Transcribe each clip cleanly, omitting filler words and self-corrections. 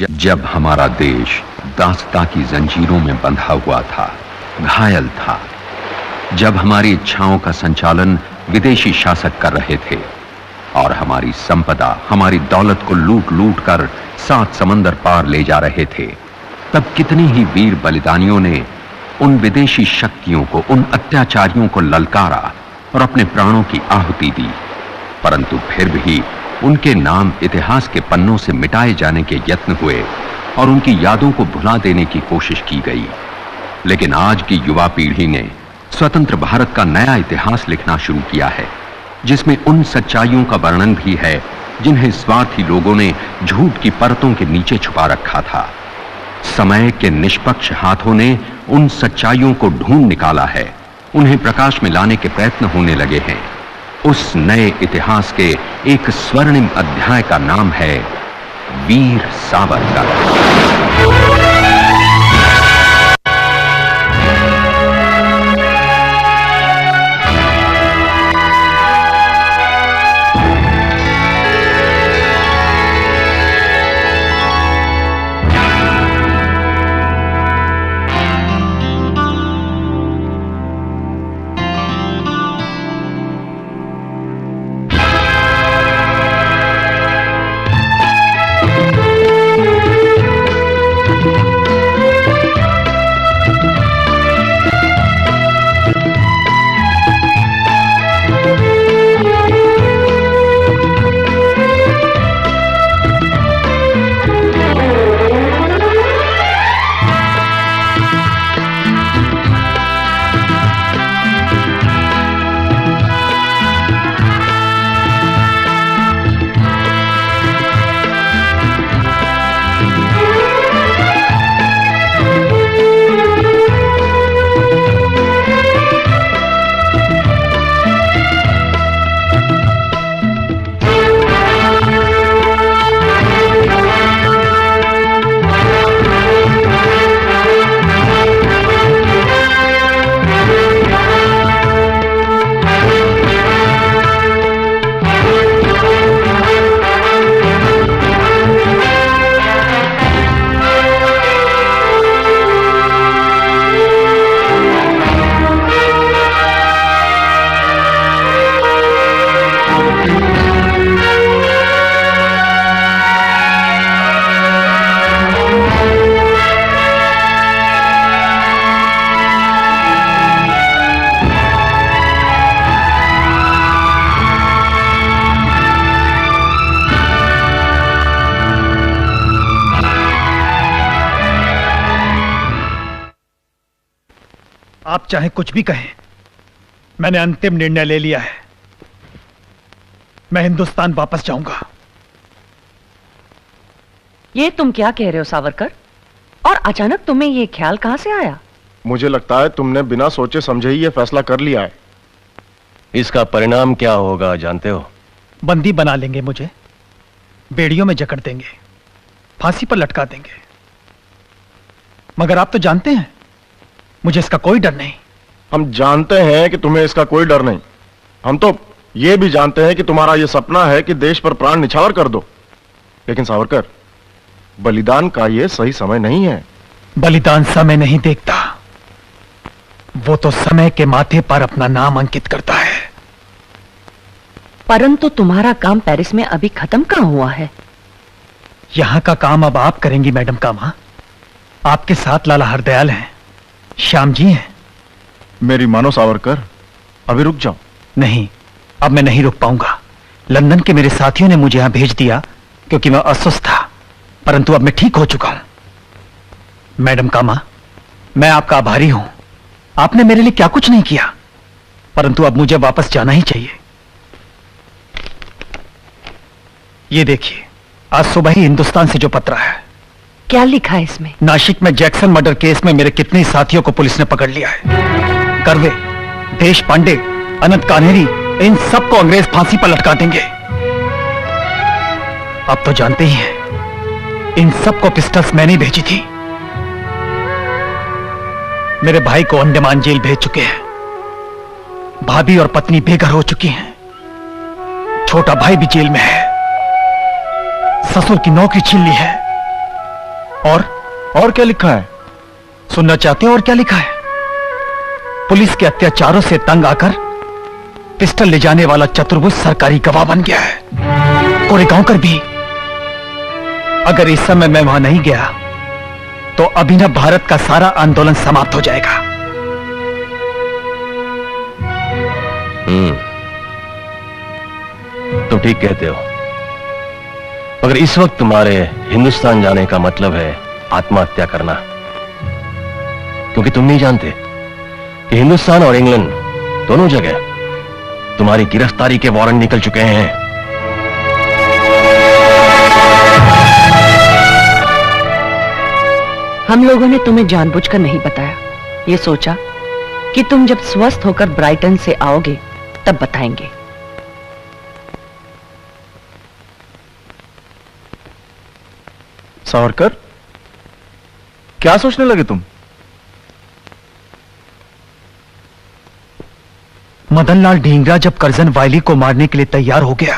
जब हमारा देश दासता की जंजीरों में बंधा हुआ था, घायल था, जब हमारी इच्छाओं का संचालन विदेशी शासक कर रहे थे और हमारी संपदा, हमारी दौलत को लूट लूट कर 7 समंदर पार ले जा रहे थे, तब कितनी ही वीर बलिदानियों ने उन विदेशी शक्तियों को, उन अत्याचारियों को ललकारा और अपने प्राणों की आहुति दी। परंतु फिर भी उनके नाम इतिहास के पन्नों से मिटाए जाने के यत्न हुए और उनकी यादों को भुला देने की कोशिश की गई। लेकिन आज की युवा पीढ़ी ने स्वतंत्र भारत का नया इतिहास लिखना शुरू किया है, जिसमें उन सच्चाइयों का वर्णन भी है जिन्हें स्वार्थी लोगों ने झूठ की परतों के नीचे छुपा रखा था। समय के निष्पक्ष हाथों ने उन सच्चाइयों को ढूंढ निकाला है, उन्हें प्रकाश में लाने के प्रयत्न होने लगे हैं। उस नए इतिहास के एक स्वर्णिम अध्याय का नाम है वीर सावरकर। आप चाहे कुछ भी कहें, मैंने अंतिम निर्णय ले लिया है। मैं हिंदुस्तान वापस जाऊंगा। ये तुम क्या कह रहे हो सावरकर? और अचानक तुम्हें ये ख्याल कहां से आया? मुझे लगता है तुमने बिना सोचे समझे ही ये फैसला कर लिया है। इसका परिणाम क्या होगा जानते हो? बंदी बना लेंगे मुझे, बेड़ियों में जकड़ देंगे, फांसी पर लटका देंगे। मगर आप तो जानते हैं मुझे इसका कोई डर नहीं। हम जानते हैं कि तुम्हें इसका कोई डर नहीं। हम तो ये भी जानते हैं कि तुम्हारा ये सपना है कि देश पर प्राण निछावर कर दो। लेकिन सावरकर, बलिदान का ये सही समय नहीं है। बलिदान समय नहीं देखता, वो तो समय के माथे पर अपना नाम अंकित करता है। परंतु तुम्हारा काम पेरिस में अभी खत्म कहां हुआ है? यहां का काम अब आप करेंगी मैडम कामा। आपके साथ लाला हरदयाल हैं, श्याम जी हैं। मेरी मानो सावरकर, अभी रुक जाओ। नहीं, अब मैं नहीं रुक पाऊंगा। लंदन के मेरे साथियों ने मुझे यहां भेज दिया क्योंकि मैं अस्वस्थ था, परंतु अब मैं ठीक हो चुका हूं। मैडम कामा, मैं आपका आभारी हूं। आपने मेरे लिए क्या कुछ नहीं किया, परंतु अब मुझे वापस जाना ही चाहिए। ये देखिए, आज सुबह ही हिंदुस्तान से जो पत्र है। क्या लिखा है इसमें? नासिक में जैक्सन मर्डर केस में मेरे कितने साथियों को पुलिस ने पकड़ लिया है। कर्वे, देश पांडे, अनंत कान्हेरी, इन सबको अंग्रेज फांसी पर लटका देंगे। आप तो जानते ही हैं, इन सबको पिस्टल्स मैंने भेजी थी। मेरे भाई को अंडमान जेल भेज चुके हैं। भाभी और पत्नी बेघर हो चुकी हैं। छोटा भाई भी जेल में है। ससुर की नौकरी छीन ली है। और क्या लिखा है? सुनना चाहते हो और क्या लिखा है? पुलिस के अत्याचारों से तंग आकर पिस्टल ले जाने वाला चतुर्भुज सरकारी गवाह बन गया है। कोरेगांवकर भी। अगर इस समय मैं वहां नहीं गया तो अभिनव भारत का सारा आंदोलन समाप्त हो जाएगा। तुम ठीक कहते हो, मगर इस वक्त तुम्हारे हिंदुस्तान जाने का मतलब है आत्महत्या करना, क्योंकि तुम नहीं जानते कि हिंदुस्तान और इंग्लैंड दोनों जगह तुम्हारी गिरफ्तारी के वारंट निकल चुके हैं। हम लोगों ने तुम्हें जानबूझकर नहीं बताया, ये सोचा कि तुम जब स्वस्थ होकर ब्राइटन से आओगे तब बताएंगे। सावरकर, क्या सोचने लगे तुम? मदनलाल ढींगरा जब करजन वायली को मारने के लिए तैयार हो गया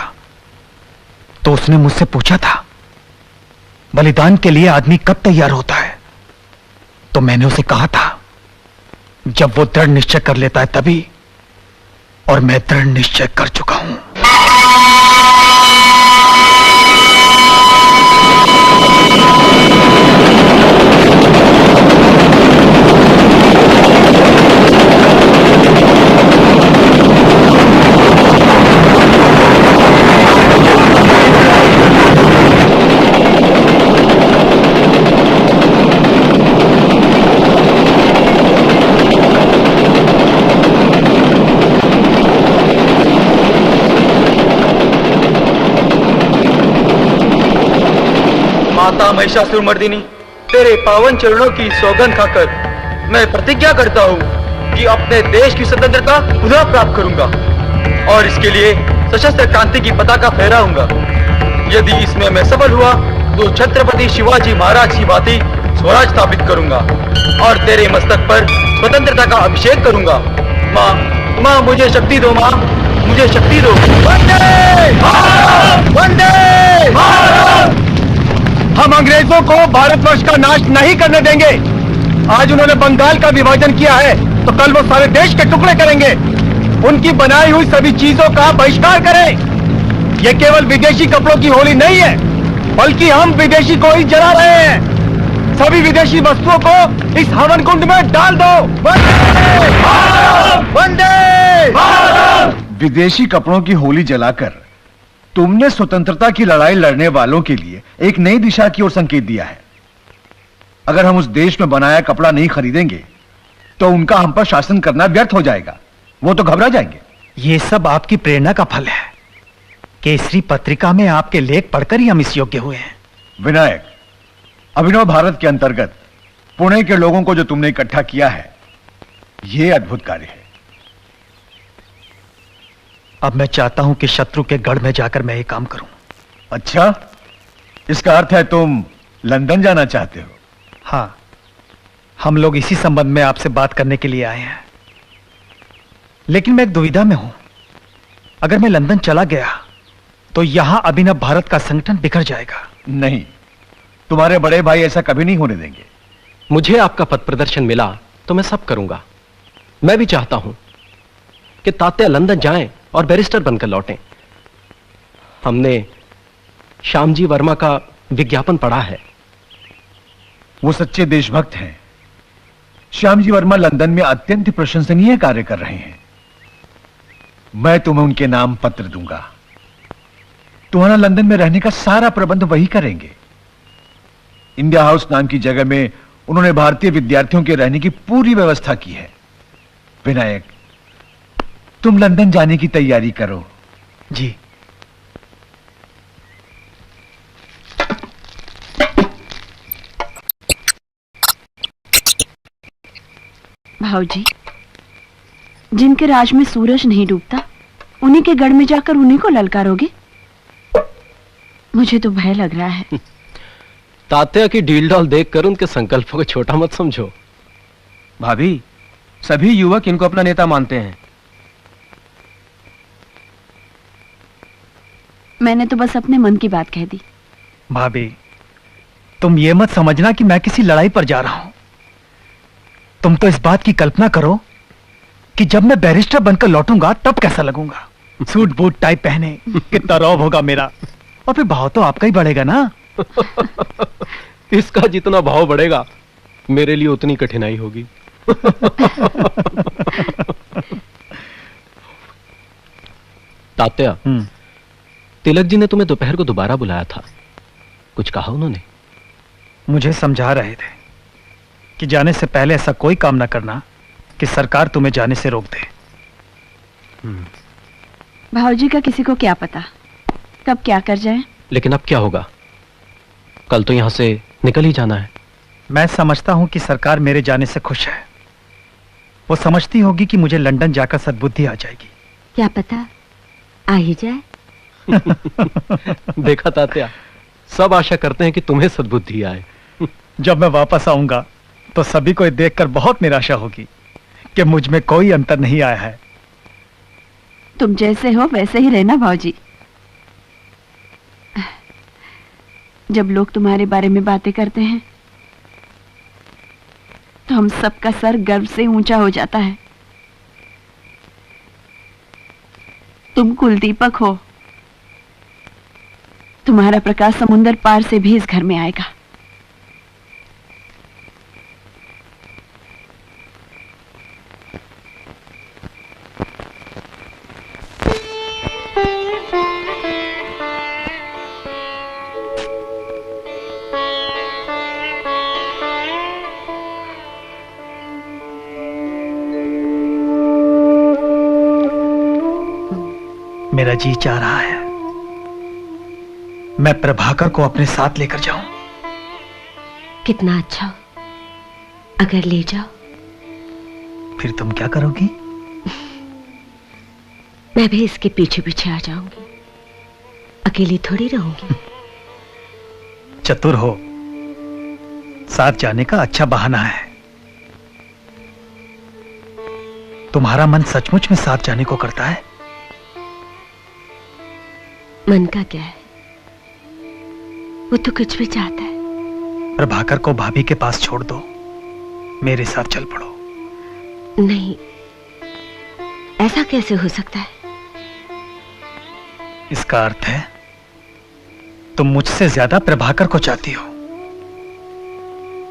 तो उसने मुझसे पूछा था, बलिदान के लिए आदमी कब तैयार होता है? तो मैंने उसे कहा था, जब वो दृढ़ निश्चय कर लेता है तभी, और मैं दृढ़ निश्चय कर चुका हूं। माता महिषासुरमर्दिनी, तेरे पावन चरणों की सौगंध खाकर मैं प्रतिज्ञा करता हूँ कि अपने देश की स्वतंत्रता पुनः प्राप्त करूंगा और इसके लिए सशस्त्र क्रांति की पताका फहराऊंगा। यदि इसमें मैं सफल हुआ तो छत्रपति शिवाजी महाराज की भांति स्वराज स्थापित करूंगा और तेरे मस्तक पर स्वतंत्रता का अभिषेक करूंगा। माँ, माँ मुझे शक्ति दो, माँ मुझे शक्ति दो। वंदे भारत! वंदे भारत! हम अंग्रेजों को भारतवर्ष का नाश नहीं करने देंगे। आज उन्होंने बंगाल का विभाजन किया है तो कल वो सारे देश के टुकड़े करेंगे। उनकी बनाई हुई सभी चीजों का बहिष्कार करें। ये केवल विदेशी कपड़ों की होली नहीं है, बल्कि हम विदेशी को ही जला रहे हैं। सभी विदेशी वस्तुओं को इस हवन कुंड में डाल दो। वंदे भारत! वंदे भारत! विदेशी कपड़ों की होली जलाकर तुमने स्वतंत्रता की लड़ाई लड़ने वालों के लिए एक नई दिशा की ओर संकेत दिया है। अगर हम उस देश में बनाया कपड़ा नहीं खरीदेंगे तो उनका हम पर शासन करना व्यर्थ हो जाएगा। वो तो घबरा जाएंगे। ये सब आपकी प्रेरणा का फल है। केसरी पत्रिका में आपके लेख पढ़कर ही हम इस योग्य हुए हैं। विनायक, अभिनव भारत के अंतर्गत पुणे के लोगों को जो तुमने इकट्ठा किया है, यह अद्भुत कार्य है। अब मैं चाहता हूं कि शत्रु के गढ़ में जाकर मैं ये काम करूं। अच्छा, इसका अर्थ है तुम लंदन जाना चाहते हो? हां, हम लोग इसी संबंध में आपसे बात करने के लिए आए हैं। लेकिन मैं एक दुविधा में हूं। अगर मैं लंदन चला गया तो यहां अभिनव भारत का संगठन बिखर जाएगा। नहीं, तुम्हारे बड़े भाई ऐसा कभी नहीं होने देंगे। मुझे आपका पथ प्रदर्शन मिला तो मैं सब करूंगा। मैं भी चाहता हूं कि तात्या लंदन जाएं और बैरिस्टर बनकर लौटें। हमने श्यामजी वर्मा का विज्ञापन पढ़ा है। वो सच्चे देशभक्त हैं। श्यामजी वर्मा लंदन में अत्यंत प्रशंसनीय कार्य कर रहे हैं। मैं तुम्हें उनके नाम पत्र दूंगा। तुम्हारा लंदन में रहने का सारा प्रबंध वही करेंगे। इंडिया हाउस नाम की जगह में उन्होंने भारतीय विद्यार्थियों के रहने की पूरी व्यवस्था की है। विनायक, तुम लंदन जाने की तैयारी करो। जी। भाऊजी, जिनके राज में सूरज नहीं डूबता, उन्हीं के गढ़ में जाकर उन्हीं को ललकारोगे? मुझे तो भय लग रहा है। तात्या की डील डॉल देखकर उनके संकल्पों को छोटा मत समझो। भाभी, सभी युवक इनको अपना नेता मानते हैं। मैंने तो बस अपने मन की बात कह दी। भाभी, तुम ये मत समझना कि मैं किसी लड़ाई पर जा रहा हूं। तुम तो इस बात की कल्पना करो कि जब मैं बैरिस्टर बनकर लौटूंगा तब कैसा लगूंगा। सूट बूट टाइप पहने कितना रौब होगा मेरा, और फिर भाव तो आपका ही बढ़ेगा ना। इसका जितना भाव बढ़ेगा मेरे लिए उतनी कठिनाई होगी। तात्या, तिलक जी ने तुम्हें दोपहर को दोबारा बुलाया था, कुछ कहा उन्होंने? मुझे समझा रहे थे कि जाने से पहले ऐसा कोई काम ना करना कि सरकार तुम्हें जाने से रोक दे। भाऊजी का किसी को क्या पता कब क्या कर जाए। लेकिन अब क्या होगा? कल तो यहां से निकल ही जाना है। मैं समझता हूं कि सरकार मेरे जाने से खुश है। वो समझती होगी कि मुझे लंदन जाकर सद्बुद्धि आ जाएगी। क्या पता आ ही जाए। देखा तात्या, सब आशा करते हैं कि तुम्हें सद्बुद्धि आए। जब मैं वापस आऊंगा तो सभी को ये देखकर बहुत निराशा होगी कि मुझ में कोई अंतर नहीं आया है। तुम जैसे हो वैसे ही रहना भाऊजी। जब लोग तुम्हारे बारे में बातें करते हैं तो हम सबका सर गर्व से ऊंचा हो जाता है। तुम कुलदीपक हो, तुम्हारा प्रकाश समुंदर पार से भी इस घर में आएगा। मेरा जी चाह रहा है मैं प्रभाकर को अपने साथ लेकर जाऊं। कितना अच्छा हो अगर ले जाओ। फिर तुम क्या करोगी? मैं भी इसके पीछे पीछे आ जाऊंगी, अकेली थोड़ी रहूंगी। चतुर हो, साथ जाने का अच्छा बहाना है। तुम्हारा मन सचमुच में साथ जाने को करता है? मन का क्या है, वो तो कुछ भी चाहता है। प्रभाकर को भाभी के पास छोड़ दो, मेरे साथ चल पड़ो। नहीं, ऐसा कैसे हो सकता है? इसका अर्थ है तुम मुझसे ज्यादा प्रभाकर को चाहती हो।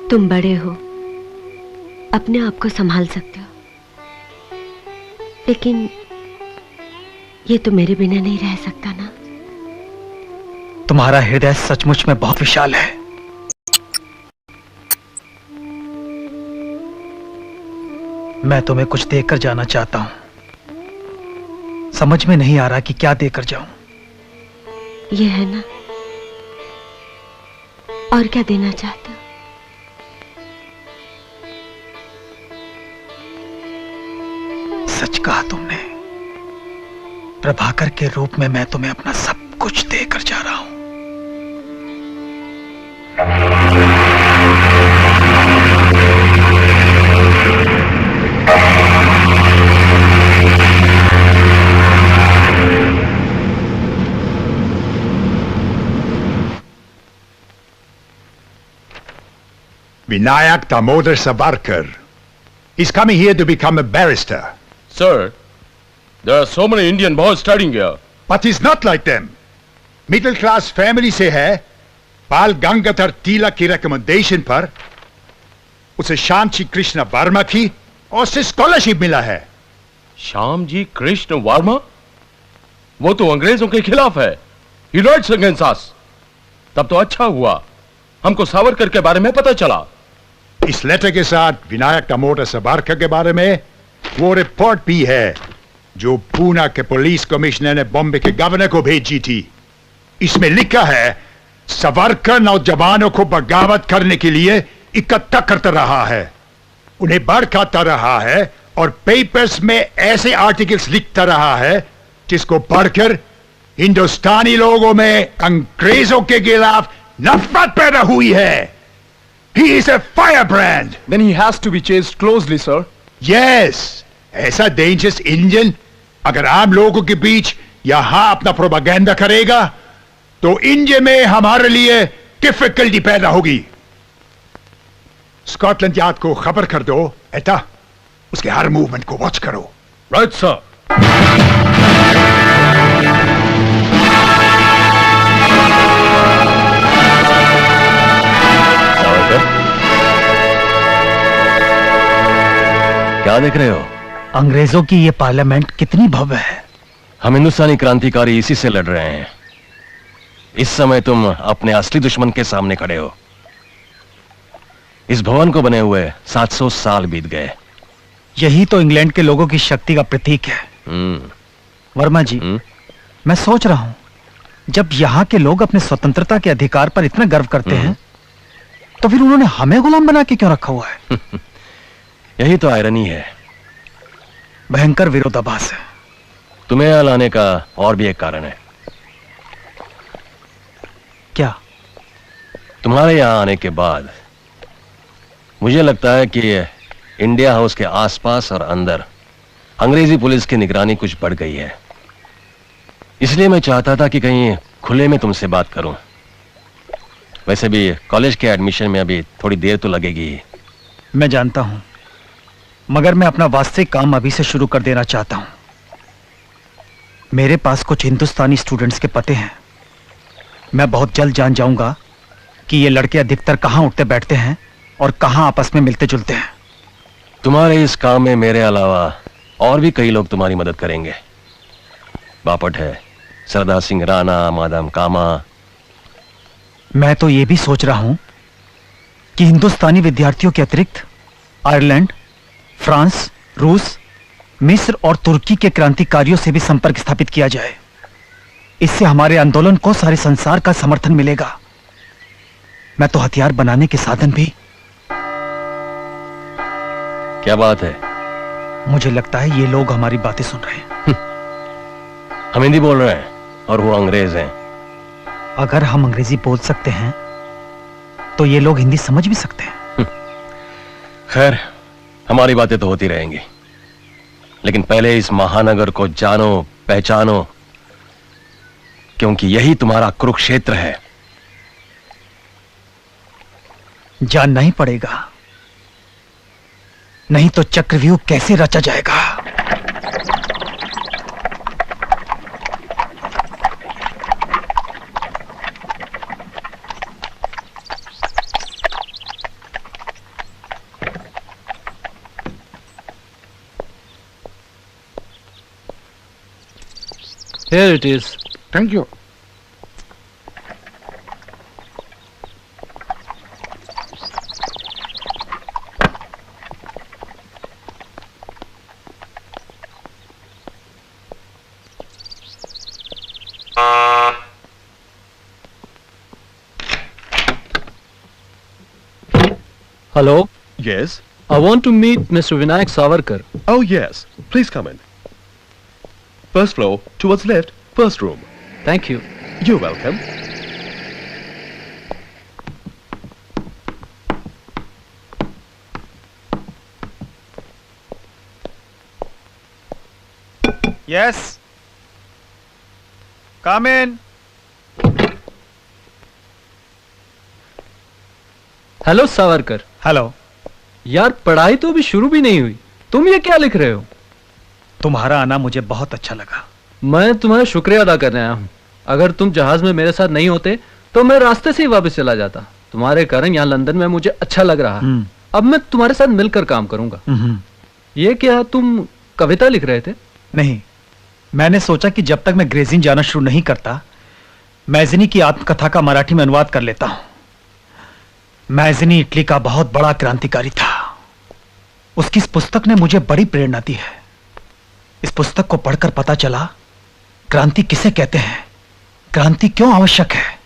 तुम बड़े हो, अपने आप को संभाल सकते हो, लेकिन ये तो मेरे बिना नहीं रह सकता ना। तुम्हारा हृदय सचमुच में बहुत विशाल है। मैं तुम्हें कुछ देकर जाना चाहता हूं, समझ में नहीं आ रहा कि क्या देकर जाऊं। ये है ना, और क्या देना चाहते हो? सच कहा तुमने। प्रभाकर के रूप में मैं तुम्हें अपना सब कुछ देकर जा रहा हूं। Vinayak Damodar Savarkar. He's coming here to become a barrister. Sir, there are so many Indian boys studying here. But he's not like them. Middle class family से है, बाल गंगाधर तिलक की रिकमेंडेशन पर उसे श्यामजी कृष्ण वर्मा की और से स्कॉलरशिप मिला है। श्याम जी कृष्ण वर्मा? वो तो अंग्रेजों के खिलाफ है। He writes against us. तब तो अच्छा हुआ हमको सावरकर के बारे में पता चला। इस लेटर के साथ विनायक दामोदर सावरकर के बारे में वो रिपोर्ट भी है जो पूना के पुलिस कमिश्नर ने बॉम्बे के गवर्नर को भेजी थी। इसमें लिखा है सावरकर नौजवानों को बगावत करने के लिए इकट्ठा करता रहा है, उन्हें भड़काता रहा है और पेपर्स में ऐसे आर्टिकल्स लिखता रहा है जिसको पढ़कर हिंदुस्तानी लोगों में अंग्रेजों के खिलाफ नफरत पैदा हुई है। He is a firebrand. Then he has to be chased closely, sir. Yes, ऐसा डेंजरस इंजन अगर आम लोगों के बीच यहां अपना प्रोपेगेंडा करेगा तो इंडिया में हमारे लिए डिफिकल्टी पैदा होगी। स्कॉटलैंड यार्ड को खबर कर दो, एटा उसके हर मूवमेंट को वॉच करो। Right sir. क्या देख रहे हो? अंग्रेजों की ये पार्लियामेंट कितनी भव्य है। हम हिंदुस्तानी क्रांतिकारी इसी से लड़ रहे हैं। इस समय तुम अपने असली दुश्मन के सामने खड़े हो। इस भवन को बने हुए 700 साल बीत गए। यही तो इंग्लैंड के लोगों की शक्ति का प्रतीक है। वर्मा जी, मैं सोच रहा हूं, जब यहां के लोग अपने स्वतंत्रता के अधिकार पर इतना गर्व करते हैं, तो फिर उन्होंने हमें गुलाम बना के क्यों रखा हुआ है? यही तो आयरनी है। भयंकर विरोधाभास है। तुम्हें यहां लाने का और भी एक कारण है। क्या? तुम्हारे यहां आने के बाद मुझे लगता है कि इंडिया हाउस के आसपास और अंदर अंग्रेजी पुलिस की निगरानी कुछ बढ़ गई है। इसलिए मैं चाहता था कि कहीं खुले में तुमसे बात करूं। वैसे भी कॉलेज के एडमिशन में अभी थोड़ी देर तो लगेगी ही। मैं जानता हूं, मगर मैं अपना वास्तविक काम अभी से शुरू कर देना चाहता हूं। मेरे पास कुछ हिंदुस्तानी स्टूडेंट्स के पते हैं। मैं बहुत जल्द जान जाऊंगा कि ये लड़के अधिकतर कहां उठते बैठते हैं और कहां आपस में मिलते जुलते हैं। तुम्हारे इस काम में मेरे अलावा और भी कई लोग तुम्हारी मदद करेंगे। बापट है, सरदार सिंह राणा, मादाम कामा। मैं तो ये भी सोच रहा हूं कि हिंदुस्तानी विद्यार्थियों के अतिरिक्त आयरलैंड, फ्रांस, रूस, मिस्र और तुर्की के क्रांतिकारियों से भी संपर्क स्थापित किया जाए। इससे हमारे आंदोलन को सारे संसार का समर्थन मिलेगा। मैं तो हथियार बनाने के साधन भी। क्या बात है? मुझे लगता है ये लोग हमारी बातें सुन रहे हैं। हम हिंदी बोल रहे हैं और वो अंग्रेज हैं। अगर हम अंग्रेजी बोल सकते हैं तो ये लोग हिंदी समझ भी सकते हैं। खैर, हमारी बातें तो होती रहेंगी, लेकिन पहले इस महानगर को जानो, पहचानो, क्योंकि यही तुम्हारा कुरुक्षेत्र है। जानना ही पड़ेगा, नहीं तो चक्रव्यूह कैसे रचा जाएगा। Here it is. Thank you. Hello. Yes. I want to meet Mr. Vinayak Savarkar. Oh, yes. Please come in. First floor, towards left, first room. Thank you. You're welcome. Yes, come in. Hello Savarkar. Hello. यार, पढ़ाई तो अभी शुरू भी नहीं हुई, तुम ये क्या लिख रहे हो? तुम्हारा आना मुझे बहुत अच्छा लगा। मैं तुम्हारा शुक्रिया अदा करने आया हूँ। अगर तुम जहाज में मेरे साथ नहीं होते तो मैं रास्ते से ही वापस चला जाता। तुम्हारे कारण यहाँ लंदन में मुझे अच्छा लग रहा है। अब मैं तुम्हारे साथ मिलकर काम करूंगा। ये क्या, तुम कविता लिख रहे थे? नहीं, मैंने सोचा कि जब तक मैं ग्रेजिन जाना शुरू नहीं करता, मैज़नी की आत्मकथा का मराठी में अनुवाद कर लेता हूं। मैज़नी इटली का बहुत बड़ा क्रांतिकारी था। उसकी इस पुस्तक ने मुझे बड़ी प्रेरणा दी है। इस पुस्तक को पढ़कर पता चला क्रांति किसे कहते हैं, क्रांति क्यों आवश्यक है,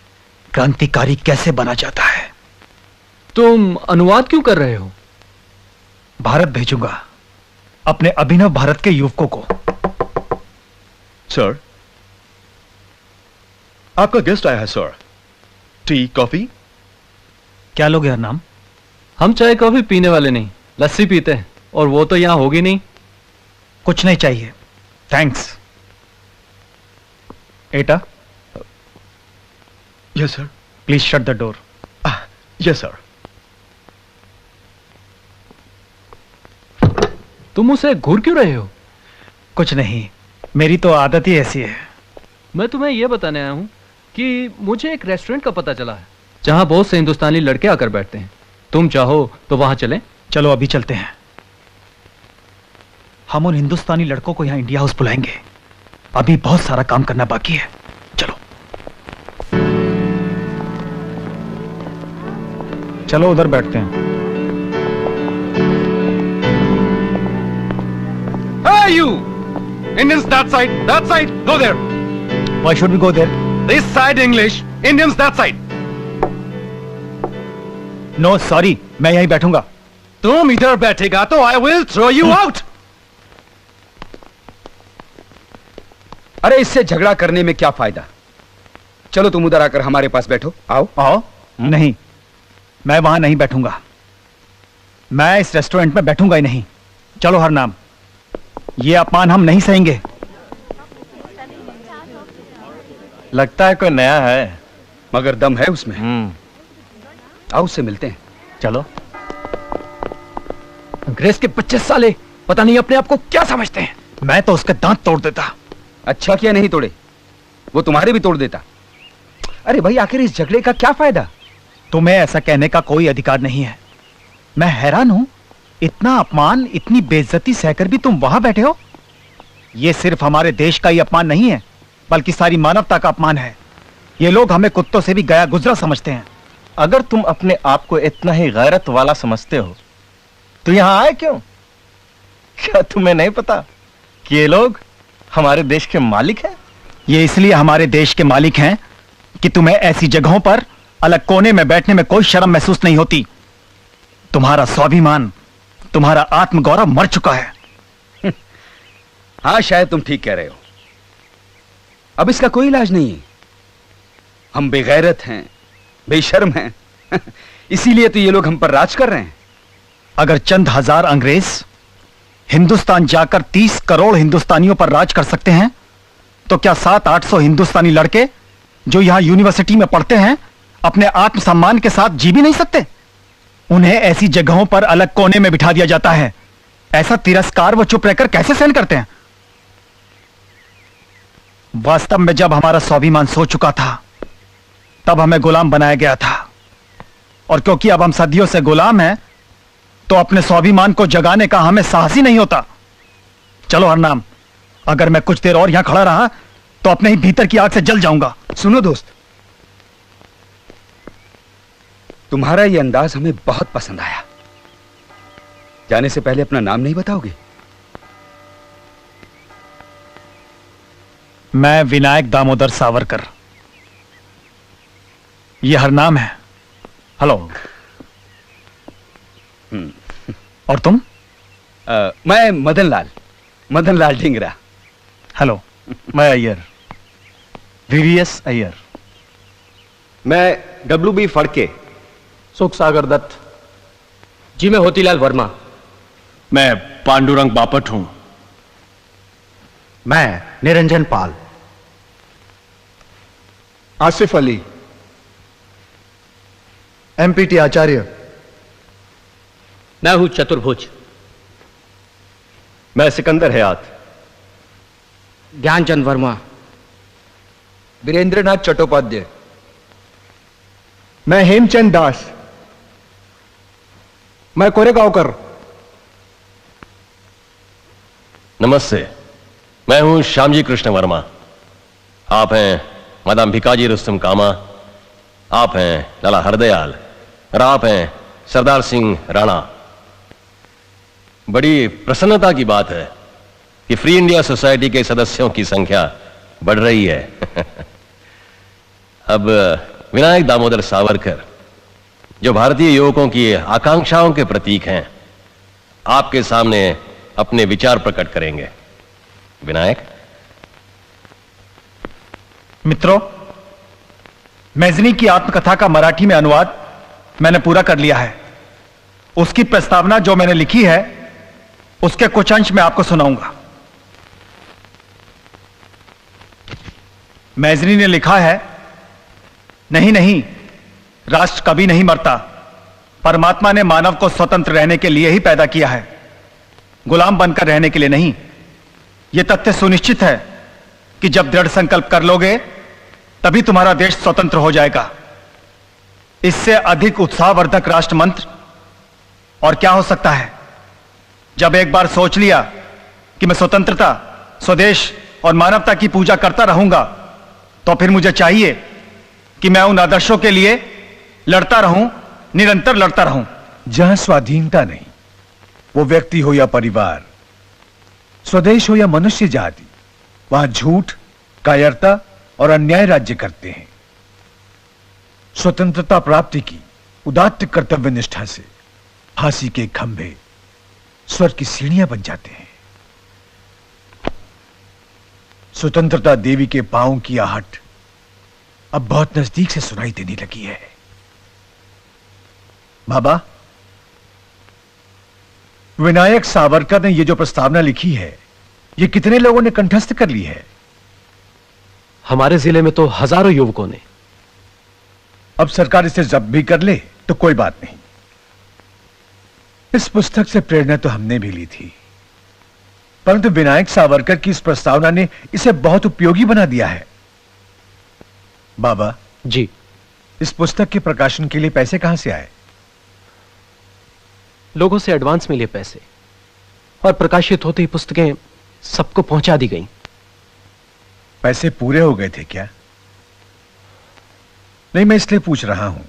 क्रांतिकारी कैसे बना जाता है। तुम अनुवाद क्यों कर रहे हो? भारत भेजूंगा, अपने अभिनव भारत के युवकों को। सर, आपका गेस्ट आया है सर। T, coffee? क्या लोग यार नाम? हम चाय कॉफी पीने वाले नहीं, लस्सी पीते हैं, और वो तो यहां होगी नहीं। कुछ नहीं चाहिए, thanks. Etah, yes sir. Please shut the door. Yes, sir. तुम उसे घूर क्यों रहे हो? कुछ नहीं, मेरी तो आदत ही ऐसी है। मैं तुम्हें यह बताने आया हूं कि मुझे एक रेस्टोरेंट का पता चला है जहां बहुत से हिंदुस्तानी लड़के आकर बैठते हैं। तुम चाहो तो वहां चलें? चलो अभी चलते हैं। हम उन हिंदुस्तानी लड़कों को यहाँ इंडिया हाउस बुलाएंगे। अभी बहुत सारा काम करना बाकी है। चलो चलो उधर बैठते हैं। Hey, you! Indians that side, that side, go there. Why should we go there? This side English, Indians that side. No, sorry, मैं यहीं बैठूंगा। तुम इधर बैठेगा तो I will throw you out. अरे इससे झगड़ा करने में क्या फायदा? चलो तुम उधर आकर हमारे पास बैठो। आओ आओ। नहीं, मैं वहां नहीं बैठूंगा। मैं इस रेस्टोरेंट में बैठूंगा ही नहीं। चलो हरनाम, ये अपमान हम नहीं सहेंगे। लगता है कोई नया है, मगर दम है उसमें। आओ उससे मिलते हैं। चलो। अंग्रेज के 25 साले पता नहीं अपने आप को क्या समझते हैं। मैं तो उसके दांत तोड़ देता। अच्छा किया नहीं तोड़े, वो तुम्हारे भी तोड़ देता। अरे भाई आखिर इस झगड़े का क्या फायदा? तुम्हें ऐसा कहने का कोई अधिकार नहीं है। मैं हैरान हूं, इतना अपमान, इतनी बेइज्जती सहकर भी तुम वहां बैठे हो। यह सिर्फ हमारे देश का ही अपमान नहीं है, बल्कि सारी मानवता का अपमान है। ये लोग हमें कुत्तों से भी गया गुजरा समझते हैं। अगर तुम अपने आप को इतना ही गैरत वाला समझते हो तो यहां आए क्यों? क्या तुम्हें नहीं पता कि ये लोग हमारे देश के मालिक हैं? ये इसलिए हमारे देश के मालिक हैं कि तुम्हें ऐसी जगहों पर अलग कोने में बैठने में कोई शर्म महसूस नहीं होती। तुम्हारा स्वाभिमान, तुम्हारा आत्मगौरव मर चुका है। हाँ शायद तुम ठीक कह रहे हो। अब इसका कोई इलाज नहीं है। हम बेगैरत हैं, बेशर्म हैं। इसीलिए तो ये लोग हम पर राज कर रहे हैं। अगर चंद हजार अंग्रेज हिंदुस्तान जाकर 30 करोड़ हिंदुस्तानियों पर राज कर सकते हैं, तो क्या 700-800 हिंदुस्तानी लड़के जो यहां यूनिवर्सिटी में पढ़ते हैं अपने आत्मसम्मान के साथ जी भी नहीं सकते? उन्हें ऐसी जगहों पर अलग कोने में बिठा दिया जाता है। ऐसा तिरस्कार वो चुप रहकर कैसे सहन करते हैं? वास्तव में जब हमारा स्वाभिमान सो चुका था, तब हमें गुलाम बनाया गया था। और क्योंकि अब हम सदियों से गुलाम हैं, तो अपने स्वाभिमान को जगाने का हमें साहस ही नहीं होता। चलो हरनाम, अगर मैं कुछ देर और यहां खड़ा रहा तो अपने ही भीतर की आग से जल जाऊंगा। सुनो दोस्त, तुम्हारा यह अंदाज हमें बहुत पसंद आया। जाने से पहले अपना नाम नहीं बताओगे? मैं विनायक दामोदर सावरकर। यह हरनाम है। हेलो। और तुम? मैं मदन लाल ढींगरा। हेलो। मैं अय्यर, वीवीएस अय्यर। मैं WB फड़के। सुख सागर दत्त। जी मैं होतीलाल वर्मा। मैं पांडुरंग बापट हूं। मैं निरंजन पाल। आसिफ अली। MPT आचार्य। मैं हूं चतुर्भुज। मैं सिकंदर हयात। ज्ञानचंद वर्मा। वीरेंद्रनाथ चट्टोपाध्याय। मैं हेमचंद दास। मैं कोरेगांवकर। नमस्ते, मैं हूं श्यामजी कृष्ण वर्मा। आप हैं मादाम भिकाजी रुस्तम कामा, आप हैं लाला हरदयाल, और आप हैं सरदार सिंह राणा। बड़ी प्रसन्नता की बात है कि फ्री इंडिया सोसाइटी के सदस्यों की संख्या बढ़ रही है। अब विनायक दामोदर सावरकर, जो भारतीय युवकों की आकांक्षाओं के प्रतीक हैं, आपके सामने अपने विचार प्रकट करेंगे। विनायक। मित्रों, मैजनी की आत्मकथा का मराठी में अनुवाद मैंने पूरा कर लिया है। उसकी प्रस्तावना जो मैंने लिखी है, उसके कुछ अंश मैं आपको सुनाऊंगा। मैजनी ने लिखा है, नहीं नहीं, राष्ट्र कभी नहीं मरता, परमात्मा ने मानव को स्वतंत्र रहने के लिए ही पैदा किया है, गुलाम बनकर रहने के लिए नहीं। यह तथ्य सुनिश्चित है कि जब दृढ़ संकल्प कर लोगे तभी तुम्हारा देश स्वतंत्र हो जाएगा। इससे अधिक उत्साहवर्धक राष्ट्र मंत्र और क्या हो सकता है? जब एक बार सोच लिया कि मैं स्वतंत्रता, स्वदेश और मानवता की पूजा करता रहूंगा, तो फिर मुझे चाहिए कि मैं उन आदर्शों के लिए लड़ता रहूं, निरंतर लड़ता रहूं। जहां स्वाधीनता नहीं, वो व्यक्ति हो या परिवार, स्वदेश हो या मनुष्य जाति, वहां झूठ, कायरता और अन्याय राज्य करते हैं। स्वतंत्रता प्राप्ति की उदात्त कर्तव्य निष्ठा से फांसी के खंभे स्वर्ग की सीढ़ियां बन जाते हैं। स्वतंत्रता देवी के पांवों की आहट अब बहुत नजदीक से सुनाई देने लगी है। बाबा, विनायक सावरकर ने यह जो प्रस्तावना लिखी है, यह कितने लोगों ने कंठस्थ कर ली है? हमारे जिले में तो हजारों युवकों ने। अब सरकार इसे जब्त भी कर ले तो कोई बात नहीं। इस पुस्तक से प्रेरणा तो हमने भी ली थी, परंतु विनायक सावरकर की इस प्रस्तावना ने इसे बहुत उपयोगी बना दिया है। बाबा जी, इस पुस्तक के प्रकाशन के लिए पैसे कहां से आए? लोगों से एडवांस मिले पैसे और प्रकाशित होते ही पुस्तकें सबको पहुंचा दी गईं। पैसे पूरे हो गए थे क्या? नहीं, मैं इसलिए पूछ रहा हूं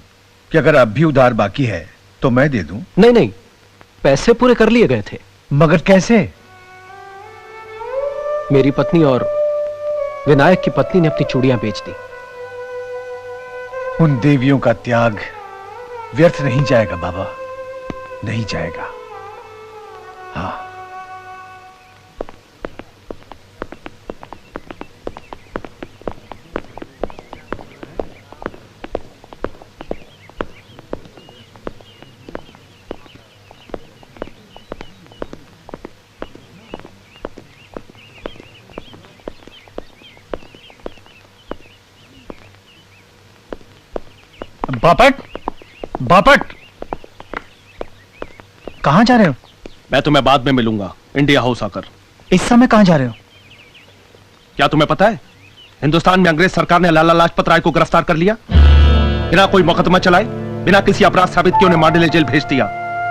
कि अगर अब भी उधार बाकी है तो मैं दे दूं। नहीं नहीं, पैसे पूरे कर लिए गए थे। मगर कैसे? मेरी पत्नी और विनायक की पत्नी ने अपनी चूड़ियां बेच दी। उन देवियों का त्याग व्यर्थ नहीं जाएगा बाबा, नहीं जाएगा। हाँ, बापट, बापट, कहां जा रहे हो? मैं तुम्हें बाद में मिलूंगा, इंडिया हाउस आकर। इस समय कहां जा रहे हो? क्या तुम्हें पता है, हिंदुस्तान में अंग्रेज सरकार ने लाला लाजपत राय को गिरफ्तार कर लिया। बिना कोई मुकदमा चलाए, बिना किसी अपराध साबित किए उन्हें मांडेले जेल भेज दिया।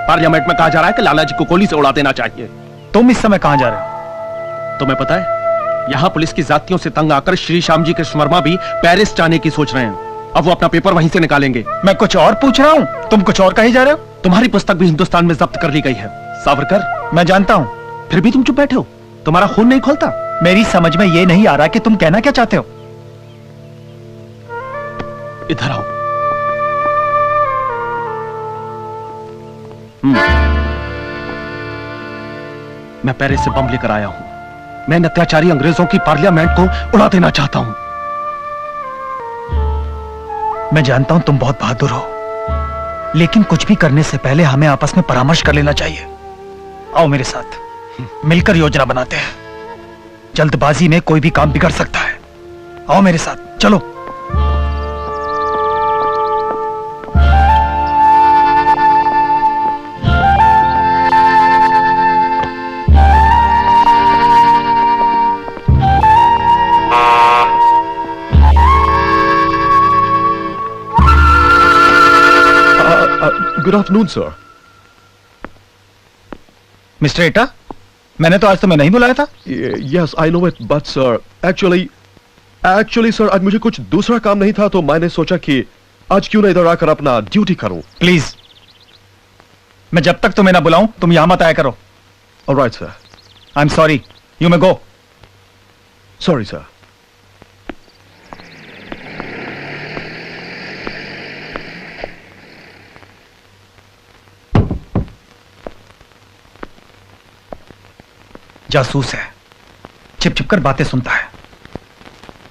पार्लियामेंट में कहा जा रहा है कि लाला जी को गोली से उड़ा देना चाहिए। तुम इस समय कहां जा रहे हो? तुम्हें पता है, यहां पुलिस की जातियों से तंग आकर श्री श्याम जी कृष्ण वर्मा भी पेरिस जाने की सोच रहे हैं। अब वो अपना पेपर वहीं से निकालेंगे। मैं कुछ और पूछ रहा हूं, तुम कुछ और कही जा रहे हो। तुम्हारी पुस्तक भी हिंदुस्तान में जब्त कर ली गई है सावरकर। मैं जानता हूं, फिर भी तुम चुप बैठे हो, तुम्हारा खून नहीं खोलता। मेरी समझ में यह नहीं आ रहा कि तुम कहना क्या चाहते हो। इधर आओ। मैं पेरिस से बम लेकर आया हूं। मैं इन अत्याचारी अंग्रेजों की पार्लियामेंट को उड़ा देना चाहता हूं। मैं जानता हूं तुम बहुत बहादुर हो, लेकिन कुछ भी करने से पहले हमें आपस में परामर्श कर लेना चाहिए। आओ मेरे साथ, मिलकर योजना बनाते हैं। जल्दबाजी में कोई भी काम बिगड़ सकता है। आओ मेरे साथ, चलो। Good afternoon, sir. मिस्टर एटा, मैंने तो आज तुम्हें नहीं बुलाया था। Yes, I know it, but sir, actually, sir, आज मुझे कुछ दूसरा काम नहीं था, तो मैंने सोचा कि आज क्यों ना इधर आकर अपना ड्यूटी करूं। प्लीज, मैं जब तक तुम्हें ना बुलाऊं तुम यहां मत आया करो। All right, sir. I'm sorry. You may go. Sorry, sir. जासूस है, छिप छिप कर बातें सुनता है।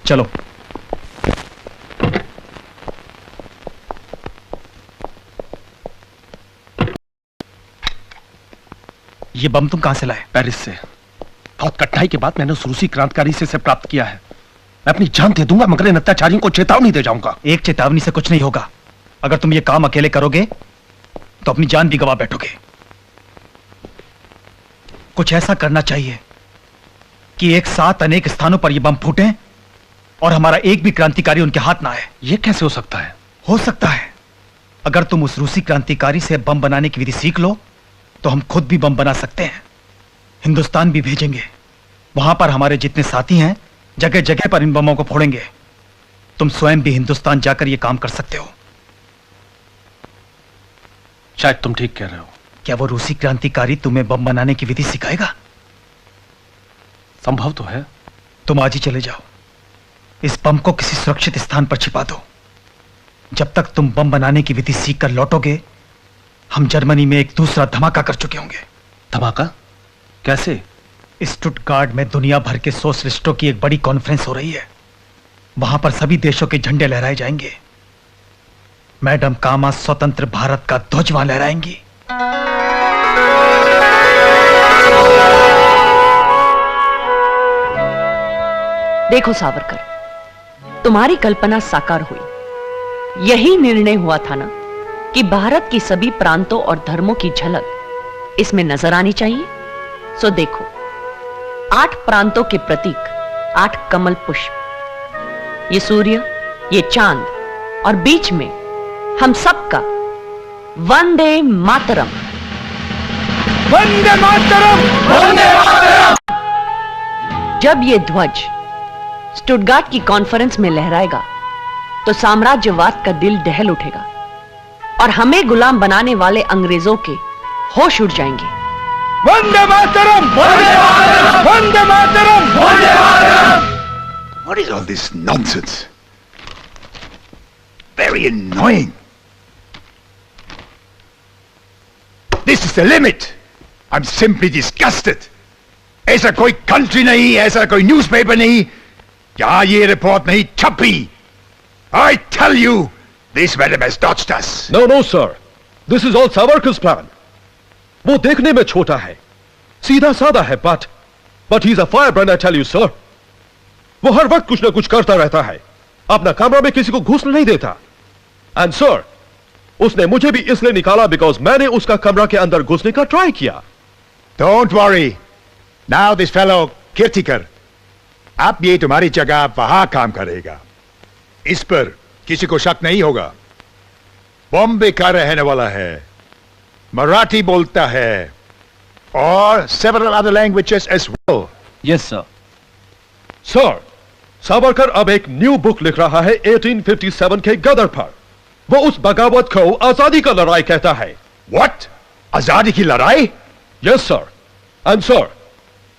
चलो। ये बम तुम कहां से लाए? पेरिस से। बहुत कठिनाई के बाद मैंने उस रूसी क्रांतिकारी से इसे प्राप्त किया है। मैं अपनी जान दे दूंगा, मगर इन अत्याचारियों को चेतावनी दे जाऊंगा। एक चेतावनी से कुछ नहीं होगा। अगर तुम ये काम अकेले करोगे तो अपनी जान भी गवा बैठोगे। कुछ ऐसा करना चाहिए कि एक साथ अनेक स्थानों पर ये बम फूटें और हमारा एक भी क्रांतिकारी उनके हाथ ना आए। यह कैसे हो सकता है? हो सकता है, अगर तुम उस रूसी क्रांतिकारी से बम बनाने की विधि सीख लो तो हम खुद भी बम बना सकते हैं। हिंदुस्तान भी भेजेंगे, वहां पर हमारे जितने साथी हैं जगह जगह पर इन बमों को फोड़ेंगे। तुम स्वयं भी हिंदुस्तान जाकर यह काम कर सकते हो। शायद तुम ठीक कह रहे हो। क्या वो रूसी क्रांतिकारी तुम्हें बम बनाने की विधि सिखाएगा? संभव तो है। तुम आज ही चले जाओ, इस बम को किसी सुरक्षित स्थान पर छिपा दो। जब तक तुम बम बनाने की विधि सीख कर लौटोगे, हम जर्मनी में एक दूसरा धमाका कर चुके होंगे। धमाका? कैसे? स्टुटगार्ट में दुनिया भर के सोशलिस्टों की एक बड़ी कॉन्फ्रेंस हो रही है। वहां पर सभी देशों के झंडे लहराए जाएंगे। मैडम कामा स्वतंत्र भारत का ध्वज वहां लहराएंगी। देखो सावरकर, तुम्हारी कल्पना साकार हुई। यही निर्णय हुआ था ना कि भारत की सभी प्रांतों और धर्मों की झलक इसमें नजर आनी चाहिए। सो देखो, 8 प्रांतों के प्रतीक, 8 कमल पुष्प, ये सूर्य, ये चांद और बीच में हम सबका वंदे मातरम। वंदे मातरम! वंदे मातरम! जब ये ध्वज स्टुटगार्ट की कॉन्फ्रेंस में लहराएगा तो साम्राज्यवाद का दिल दहल उठेगा और हमें गुलाम बनाने वाले अंग्रेजों के होश उड़ जाएंगे। Vande Mataram! Vande Mataram! Vande Mataram! Vande Mataram! What is all this nonsense? Very annoying. This is the limit. I'm simply disgusted. ऐसा कोई कंट्री नहीं, ऐसा कोई न्यूज़पेपर नहीं जहां ये रिपोर्ट नहीं छपी। I tell you, this madam has dodged us. No, no, sir. This is all Savarkar's plan. वो देखने में छोटा है, सीधा साधा है, but he's a firebrand, I tell you, sir. वो हर वक्त कुछ ना कुछ करता रहता है, अपना कमरा में किसी को घुसने नहीं देता। And sir, उसने मुझे भी इसलिए निकाला because मैंने उसका कमरा के अंदर घुसने का ट्राई किया। Don't worry. Now this fellow Kirtikar, अब ये तुम्हारी जगह वहां काम करेगा। इस पर किसी को शक नहीं होगा। बॉम्बे का रहने वाला है, मराठी बोलता है और several other languages as well. Yes sir. Sir, Savarkar अब एक न्यू बुक लिख रहा है 1857 के गदर पर। वो उस बगावत को आजादी का लड़ाई कहता है। What? आजादी की लड़ाई? Yes sir. एंड सर,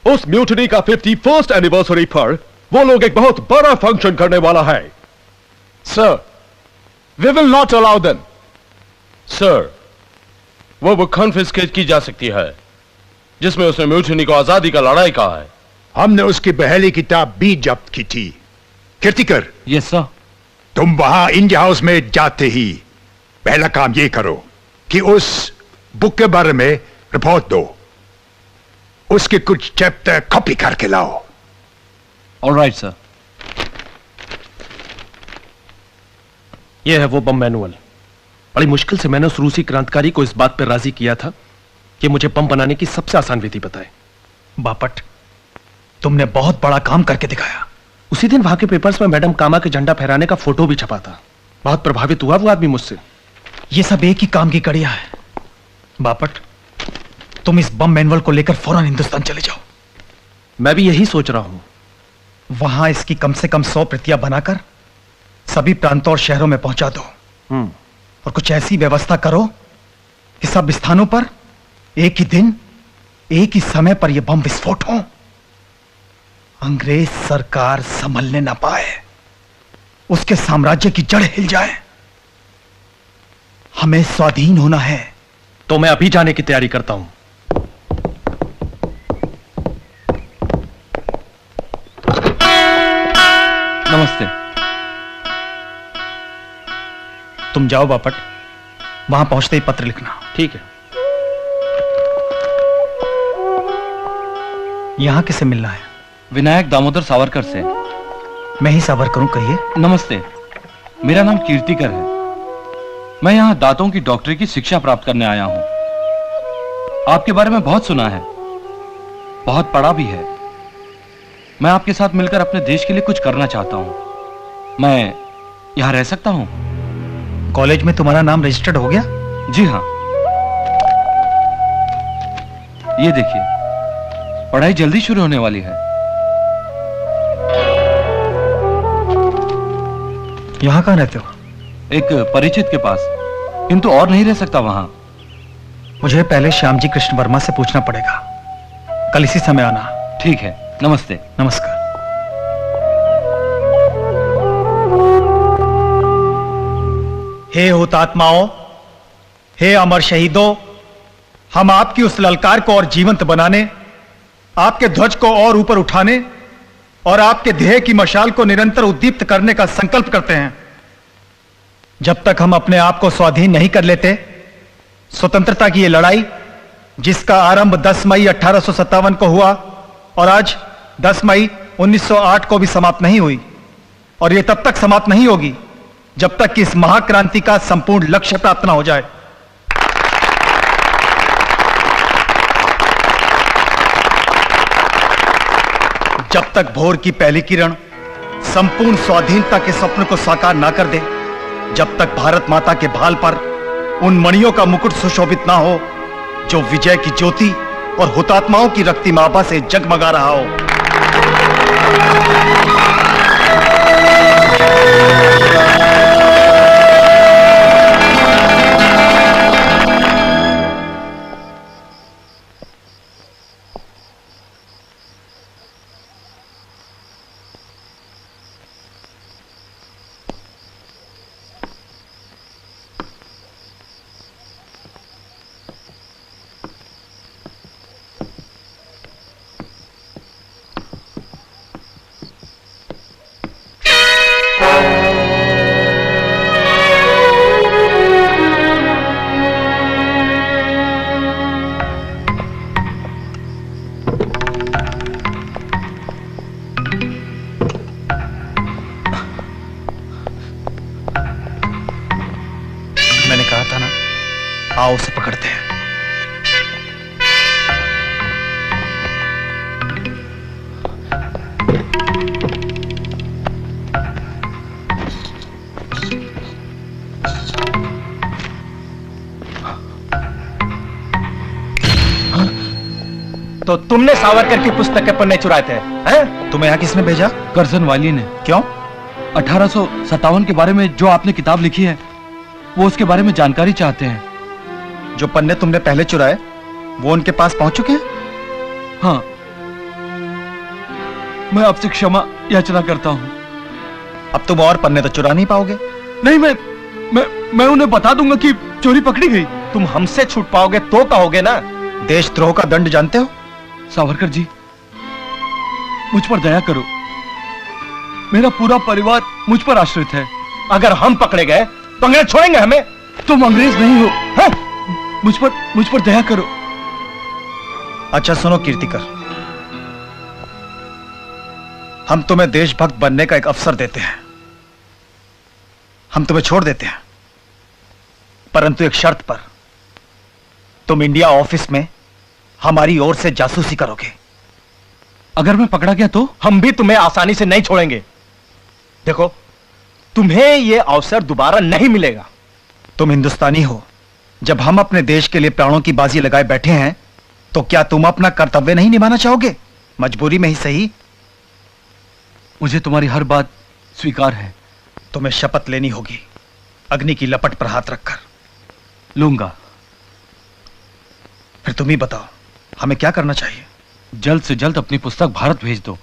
उस म्यूटनी का 51st एनिवर्सरी पर वो लोग एक बहुत बड़ा फंक्शन करने वाला है। Sir, we will not allow them. Sir, वो बुक कॉन्फिस्केट की जा सकती है जिसमें उसने म्यूटनी को आजादी का लड़ाई कहा है। हमने उसकी पहली किताब भी जब्त की थी। Kirtikar, yes sir. तुम वहां इंडिया हाउस में जाते ही पहला काम ये करो कि उस बुक के बारे में रिपोर्ट दो। उसके कुछ चैप्टर कॉपी करके लाओ। Alright sir. यह है वो बम मैनुअल। बड़ी मुश्किल से मैंने उस रूसी क्रांतिकारी को इस बात पर राजी किया था कि मुझे बम बनाने की सबसे आसान विधि बताए। बापट, तुमने बहुत बड़ा काम करके दिखाया। उसी दिन वहां के पेपर्स में मैडम कामा के झंडा फहराने का फोटो भी छपा था। बहुत प्रभावित हुआ वो आदमी मुझसे। ये सब एक ही काम की कड़ियां है। बापट, तुम इस बम मैनुअल को लेकर फौरन हिंदुस्तान चले जाओ। मैं भी यही सोच रहा हूं। वहां इसकी कम से कम 100 प्रतियां बनाकर सभी प्रांतों और शहरों में पहुंचा दो। और कुछ ऐसी व्यवस्था करो कि सब स्थानों पर एक ही दिन, एक ही समय पर यह बम विस्फोट हो। अंग्रेज सरकार संभलने ना पाए, उसके साम्राज्य की जड़ हिल जाए। हमें स्वाधीन होना है। तो मैं अभी जाने की तैयारी करता हूं। नमस्ते। तुम जाओ बापट, वहां पहुंचते ही पत्र लिखना। ठीक है। यहां किसे मिलना है? विनायक दामोदर सावरकर से। मैं ही सावरकर हूं, कहिए। नमस्ते, मेरा नाम कीर्तिकर है। मैं यहाँ दांतों की डॉक्टरी की शिक्षा प्राप्त करने आया हूँ। आपके बारे में बहुत सुना है, बहुत पढ़ा भी है। मैं आपके साथ मिलकर अपने देश के लिए कुछ करना चाहता हूँ। मैं यहाँ रह सकता हूँ? कॉलेज में तुम्हारा नाम रजिस्टर्ड हो गया? जी हाँ। ये देखिए, पढ़ाई जल्दी शुरू होने वाली है। यहाँ कहाँ रहते हो? एक परिचित के पास, किंतु और नहीं रह सकता वहां। मुझे पहले श्यामजी कृष्ण वर्मा से पूछना पड़ेगा। कल इसी समय आना। ठीक है, नमस्ते। नमस्कार। हे हुतात्माओं, हे अमर शहीदों, हम आपकी उस ललकार को और जीवंत बनाने, आपके ध्वज को और ऊपर उठाने और आपके ध्येय की मशाल को निरंतर उद्दीप्त करने का संकल्प करते हैं। जब तक हम अपने आप को स्वाधीन नहीं कर लेते, स्वतंत्रता की यह लड़ाई, जिसका आरंभ 10 मई 1857 को हुआ और आज 10 मई 1908 को भी समाप्त नहीं हुई, और यह तब तक समाप्त नहीं होगी जब तक कि इस महाक्रांति का संपूर्ण लक्ष्य प्राप्त न हो जाए। जब तक भोर की पहली किरण संपूर्ण स्वाधीनता के स्वप्न को साकार ना कर दे, जब तक भारत माता के भाल पर उन मणियों का मुकुट सुशोभित ना हो जो विजय की ज्योति और हुतात्माओं की रक्तिम आभा से जगमगा रहा हो। मैंने कहा था ना, आओ उसे पकड़ते हैं। तो तुमने सावरकर की पुस्तक के पन्ने चुराए थे, हैं? तुम्हें यहाँ किसने भेजा? करजन वाली ने। क्यों? 1857 के बारे में जो आपने किताब लिखी है, वो उसके बारे में जानकारी चाहते हैं। जो पन्ने तुमने पहले चुराए, वो उनके पास पहुंच चुके हैं? हाँ, मैं आपसे क्षमा याचना करता हूँ। अब तुम और पन्ने तो चुरा नहीं पाओगे। नहीं, मैं उन्हें बता दूंगा कि चोरी पकड़ी गई। तुम हमसे छूट पाओगे तो कहोगे ना। देशद्रोह का दंड जानते हो? सावरकर जी, मुझ पर दया करो। मेरा पूरा परिवार मुझ पर आश्रित है। अगर हम पकड़े गए तो अंग्रेज छोड़ेंगे हमें? तुम अंग्रेज नहीं हो, है? मुझ पर दया करो। अच्छा सुनो कीर्तिकर, हम तुम्हें देशभक्त बनने का एक अवसर देते हैं। हम तुम्हें छोड़ देते हैं, परंतु एक शर्त पर। तुम इंडिया ऑफिस में हमारी ओर से जासूसी करोगे। अगर मैं पकड़ा गया तो? हम भी तुम्हें आसानी से नहीं छोड़ेंगे। देखो, तुम्हें यह अवसर दोबारा नहीं मिलेगा। तुम हिंदुस्तानी हो। जब हम अपने देश के लिए प्राणों की बाजी लगाए बैठे हैं, तो क्या तुम अपना कर्तव्य नहीं निभाना चाहोगे? मजबूरी में ही सही। मुझे तुम्हारी हर बात स्वीकार है। तुम्हें शपथ लेनी होगी, अग्नि की लपट पर हाथ रखकर। लूंगा। फिर तुम ही बताओ, हमें क्या करना चाहिए? जल्द से जल्द अपनी पुस्तक भारत भेज दो,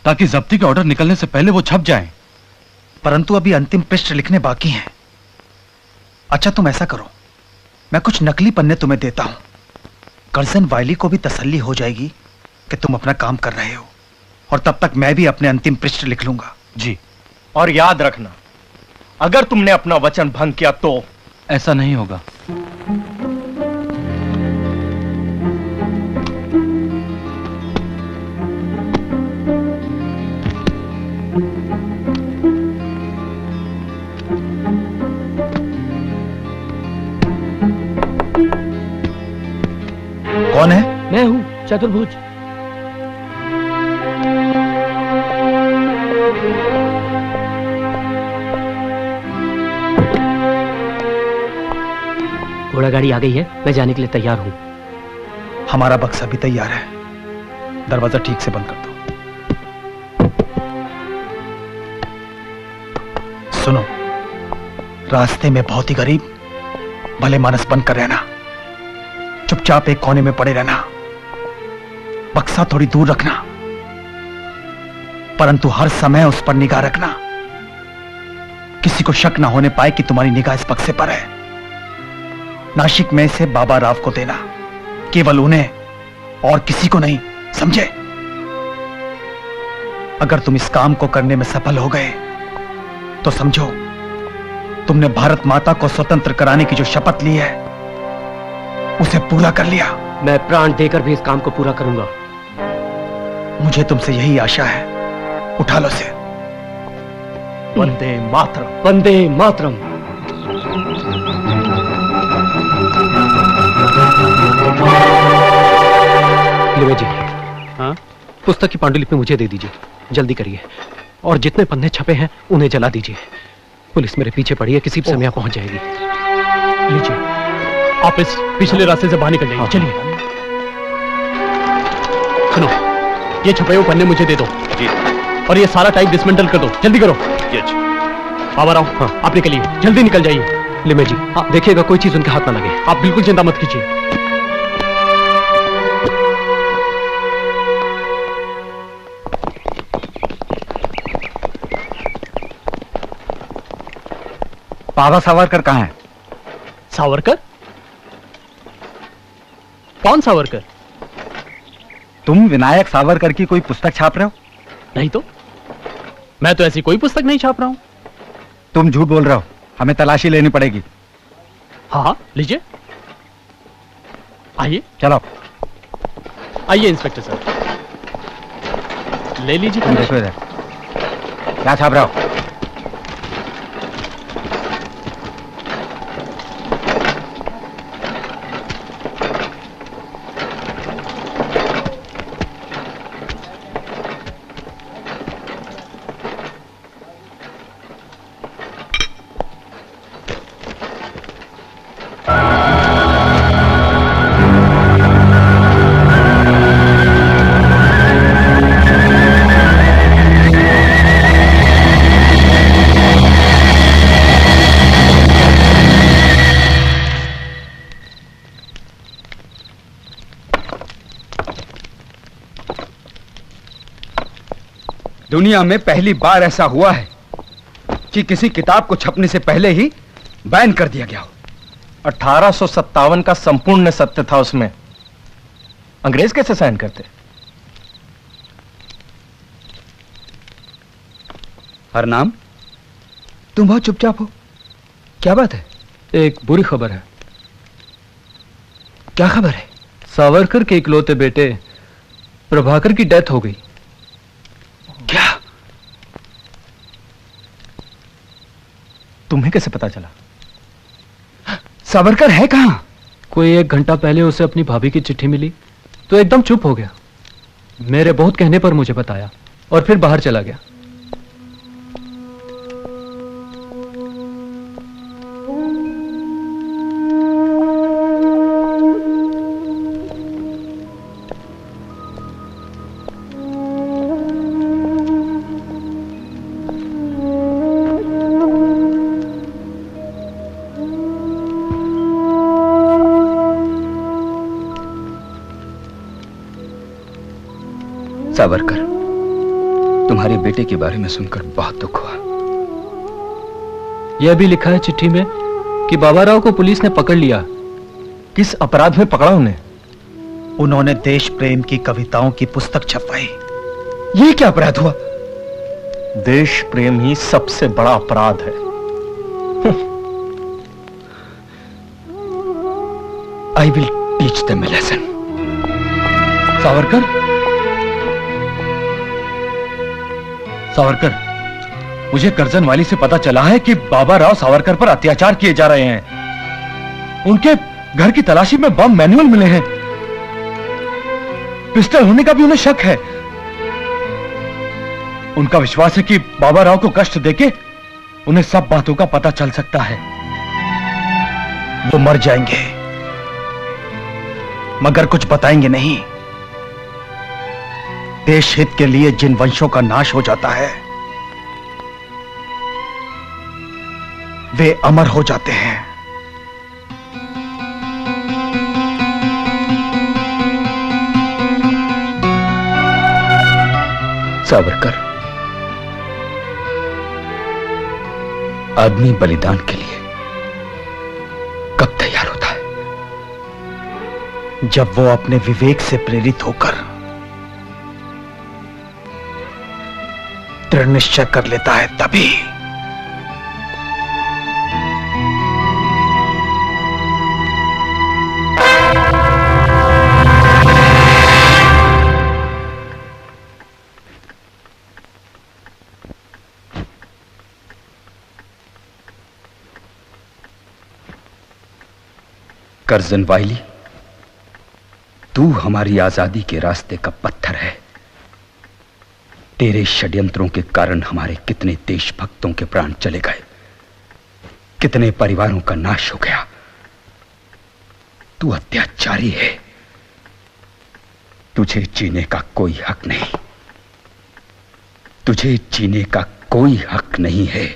ताकि जब्ती के ऑर्डर निकलने से पहले वो छप जाएं। परंतु अभी अंतिम पृष्ठ लिखने बाकी हैं। अच्छा तुम ऐसा करो, मैं कुछ नकली पन्ने तुम्हें देता हूं। कर्जन वायली को भी तसल्ली हो जाएगी कि तुम अपना काम कर रहे हो, और तब तक मैं भी अपने अंतिम पृष्ठ लिख लूंगा। जी। और याद रखना, अगर तुमने अपना वचन भंग किया तो? ऐसा नहीं होगा। चतुर्भुज। घोड़ा गाड़ी आ गई है, मैं जाने के लिए तैयार हूं। हमारा बक्सा भी तैयार है, दरवाजा ठीक से बंद कर दो। सुनो, रास्ते में बहुत ही गरीब भले मानस बनकर रहना, चुपचाप एक कोने में पड़े रहना, बक्सा थोड़ी दूर रखना, परंतु हर समय उस पर निगाह रखना, किसी को शक ना होने पाए कि तुम्हारी निगाह इस बक्से पर है। नासिक में से बाबा राव को देना, केवल उन्हें और किसी को नहीं, समझे? अगर तुम इस काम को करने में सफल हो गए तो समझो तुमने भारत माता को स्वतंत्र कराने की जो शपथ ली है उसे पूरा कर लिया। मैं प्राण देकर भी इस काम को पूरा करूंगा। मुझे तुमसे यही आशा है, उठा लो से। वंदे मातरम। वंदे मातरम। लिवे जी, हाँ, पुस्तक की पांडुलिपि मुझे दे दीजिए, जल्दी करिए, और जितने पन्ने छपे हैं उन्हें जला दीजिए। पुलिस मेरे पीछे पड़ी है, किसी भी समय पहुंच जाएगी। लीजिए, आप इस पिछले रास्ते से बाहर निकल जाइए। चलिए। सुनो, ये छपे हुए पन्ने मुझे दे दो जी, और ये सारा टाइप डिसमेंटल कर दो, जल्दी करो। बाबा राव, हाँ, आप निकलिए, जल्दी निकल जाइए। लिमे जी, हाँ, देखिएगा कोई चीज उनके हाथ ना लगे। आप बिल्कुल चिंता मत कीजिए। बाबा सावरकर कहाँ है? सावरकर? कौन सावरकर? तुम विनायक सावरकर की कोई पुस्तक छाप रहे हो? नहीं तो, मैं तो ऐसी कोई पुस्तक नहीं छाप रहा हूं। तुम झूठ बोल रहे हो, हमें तलाशी लेनी पड़ेगी। हाँ हाँ, लीजिए, आइए। चलो आइए इंस्पेक्टर साहब, ले लीजिए। तुम देखो इधर, क्या छाप रहे हो? दुनिया में पहली बार ऐसा हुआ है कि किसी किताब को छपने से पहले ही बैन कर दिया गया हो। 1857 का संपूर्ण सत्य था उसमें, अंग्रेज कैसे साइन करते? हर नाम, तुम बहुत चुपचाप हो, क्या बात है? एक बुरी खबर है। क्या खबर है? सावरकर के इकलौते बेटे प्रभाकर की डेथ हो गई। क्या? तुम्हें कैसे पता चला? सावरकर है कहां? कोई 1 घंटा पहले उसे अपनी भाभी की चिट्ठी मिली तो एकदम चुप हो गया। मेरे बहुत कहने पर मुझे बताया और फिर बाहर चला गया। सावरकर, तुम्हारे बेटे के बारे में सुनकर बहुत दुख हुआ। यह भी लिखा है चिट्ठी में कि बाबा राव को पुलिस ने पकड़ लिया। किस अपराध में पकड़ा उन्हें? उन्होंने देश प्रेम की कविताओं की पुस्तक छपवाई। ये क्या अपराध हुआ? देश प्रेम ही सबसे बड़ा अपराध है। I will teach them a lesson. Savarkar, Savarkar, मुझे करजन वाली से पता चला है कि बाबा राव सावरकर पर अत्याचार किए जा रहे हैं। उनके घर की तलाशी में बम मैनुअल मिले हैं। पिस्टल होने का भी उन्हें शक है। उनका विश्वास है कि बाबा राव को कष्ट देके उन्हें सब बातों का पता चल सकता है। वो मर जाएंगे मगर कुछ बताएंगे नहीं। देश हित के लिए जिन वंशों का नाश हो जाता है वे अमर हो जाते हैं। सावरकर, आदमी बलिदान के लिए कब तैयार होता है? जब वो अपने विवेक से प्रेरित होकर दृढ़ निश्चय कर लेता है तभी। कर्जन वाइली, तू हमारी आजादी के रास्ते का पत्थर है। तेरे षड्यंत्रों के कारण हमारे कितने देशभक्तों के प्राण चले गए, कितने परिवारों का नाश हो गया। तू अत्याचारी है, तुझे जीने का कोई हक नहीं। तुझे जीने का कोई हक नहीं है।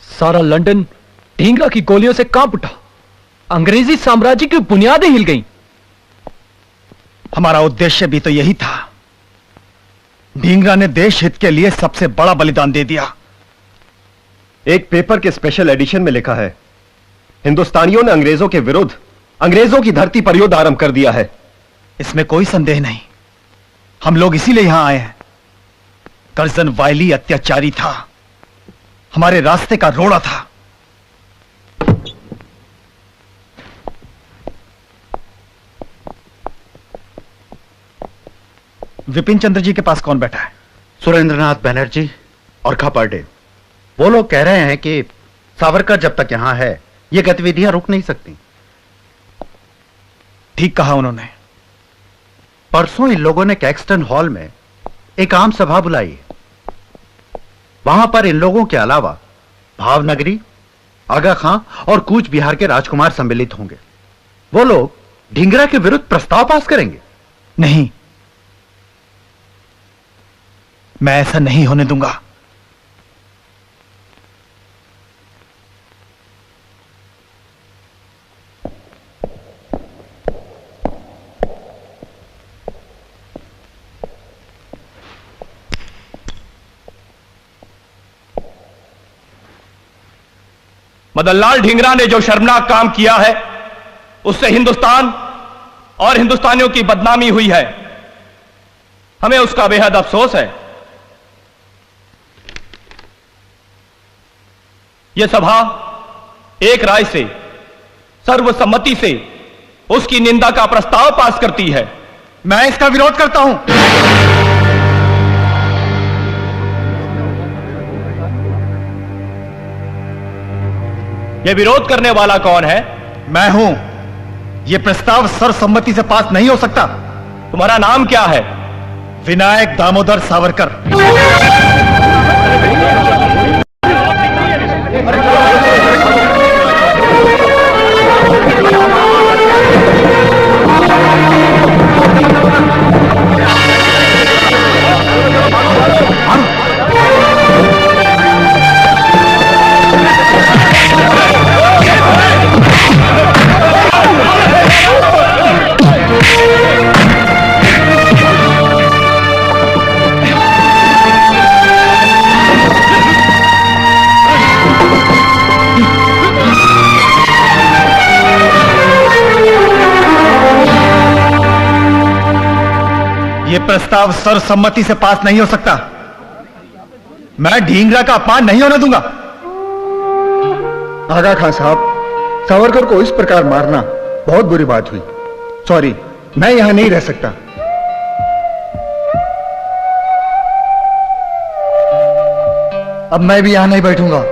सारा लंदन ढींगरा की गोलियों से कांप उठा। अंग्रेजी साम्राज्य की बुनियादें हिल गईं। हमारा उद्देश्य भी तो यही था। ढींगरा ने देश हित के लिए सबसे बड़ा बलिदान दे दिया। एक पेपर के स्पेशल एडिशन में लिखा है, हिंदुस्तानियों ने अंग्रेजों के विरुद्ध अंग्रेजों की धरती पर युद्ध आरंभ कर दिया है। इसमें कोई संदेह नहीं, हम लोग इसीलिए यहां आए हैं। कर्जन वाइली अत्याचारी था, हमारे रास्ते का रोड़ा था। विपिन चंद्र जी के पास कौन बैठा है? सुरेंद्रनाथ बनर्जी और खापर्डे। वो लोग कह रहे हैं कि सावरकर जब तक यहां है ये गतिविधियां रुक नहीं सकती। ठीक कहा उन्होंने। परसों इन लोगों ने कैक्सटन हॉल में एक आम सभा बुलाई है। वहां पर इन लोगों के अलावा भावनगरी, आगा खां और कूच बिहार के राजकुमार सम्मिलित होंगे। वो लोग ढींगरा के विरुद्ध प्रस्ताव पास करेंगे। नहीं, मैं ऐसा नहीं होने दूंगा। मदनलाल ढींगरा ने जो शर्मनाक काम किया है उससे हिंदुस्तान और हिंदुस्तानियों की बदनामी हुई है। हमें उसका बेहद अफसोस है। यह सभा एक राय से, सर्वसम्मति से उसकी निंदा का प्रस्ताव पास करती है। मैं इसका विरोध करता हूं। यह विरोध करने वाला कौन है? मैं हूं। यह प्रस्ताव सर्वसम्मति से पास नहीं हो सकता। तुम्हारा नाम क्या है? विनायक दामोदर सावरकर। यह प्रस्ताव सर्वसम्मति से पास नहीं हो सकता। मैं ढींगरा का अपमान नहीं होने दूंगा। आगा खान साहब, सावरकर को इस प्रकार मारना बहुत बुरी बात हुई। सॉरी, मैं यहां नहीं रह सकता। अब मैं भी यहां नहीं बैठूंगा।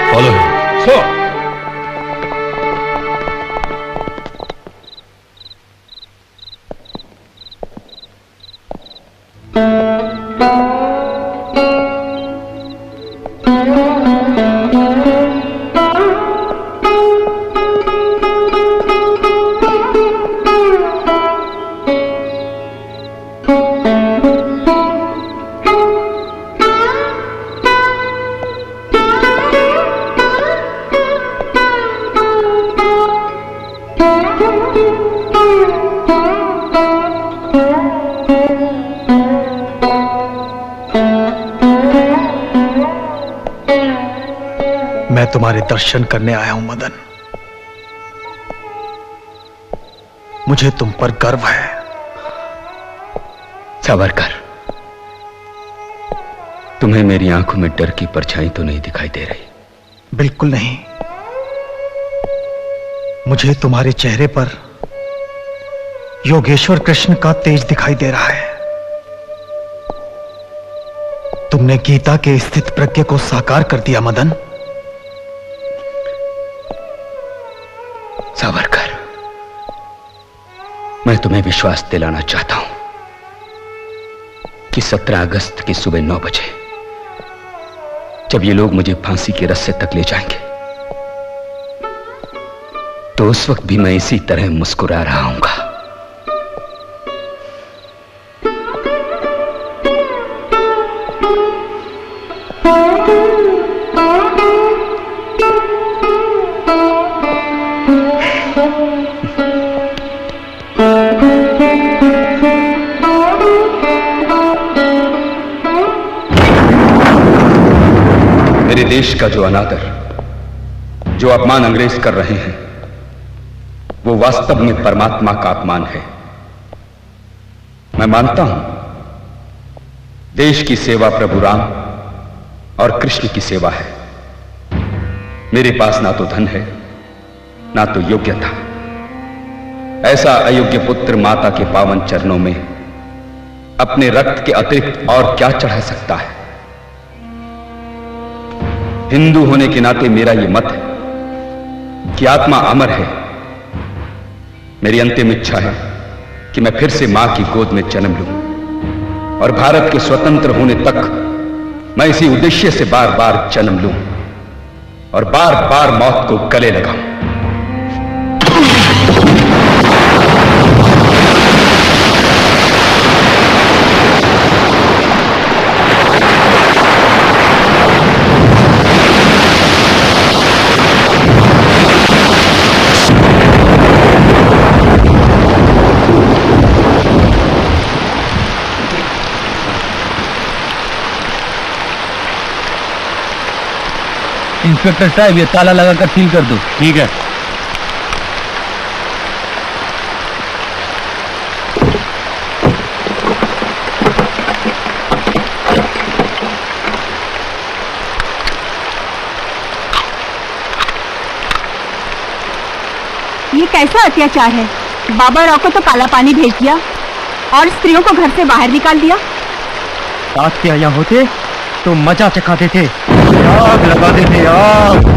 Follow him. Sir. मैं तुम्हारे दर्शन करने आया हूं मदन। मुझे तुम पर गर्व है। सावरकर, तुम्हें मेरी आंखों में डर की परछाई तो नहीं दिखाई दे रही? बिल्कुल नहीं। मुझे तुम्हारे चेहरे पर योगेश्वर कृष्ण का तेज दिखाई दे रहा है। तुमने गीता के स्थित प्रज्ञ को साकार कर दिया मदन। सावरकर, मैं तुम्हें विश्वास दिलाना चाहता हूं कि 17 अगस्त की सुबह 9 बजे जब ये लोग मुझे फांसी के रस्से तक ले जाएंगे तो उस वक्त भी मैं इसी तरह मुस्कुरा रहा हूंगा। मेरे देश का जो अनादर, जो अपमान अंग्रेज कर रहे हैं, वो वास्तव में परमात्मा का अपमान है। मैं मानता हूं देश की सेवा प्रभु राम और कृष्ण की सेवा है। मेरे पास ना तो धन है, ना तो योग्यता। ऐसा अयोग्य पुत्र माता के पावन चरणों में अपने रक्त के अतिरिक्त और क्या चढ़ा सकता है? हिंदू होने के नाते मेरा यह मत है कि आत्मा अमर है। मेरी अंतिम इच्छा है कि मैं फिर से मां की गोद में जन्म लूं और भारत के स्वतंत्र होने तक मैं इसी उद्देश्य से बार बार जन्म लूं और बार बार मौत को गले लगाऊं। इंस्पेक्टर साहब, ये ताला लगाकर सील कर दो। ठीक है। ये कैसा अत्याचार है? बाबा राव को तो काला पानी भेज दिया और स्त्रियों को घर से बाहर निकाल दिया। तात्या यहाँ होते तो मजा चखाते थे, आग लगाते थे, आग।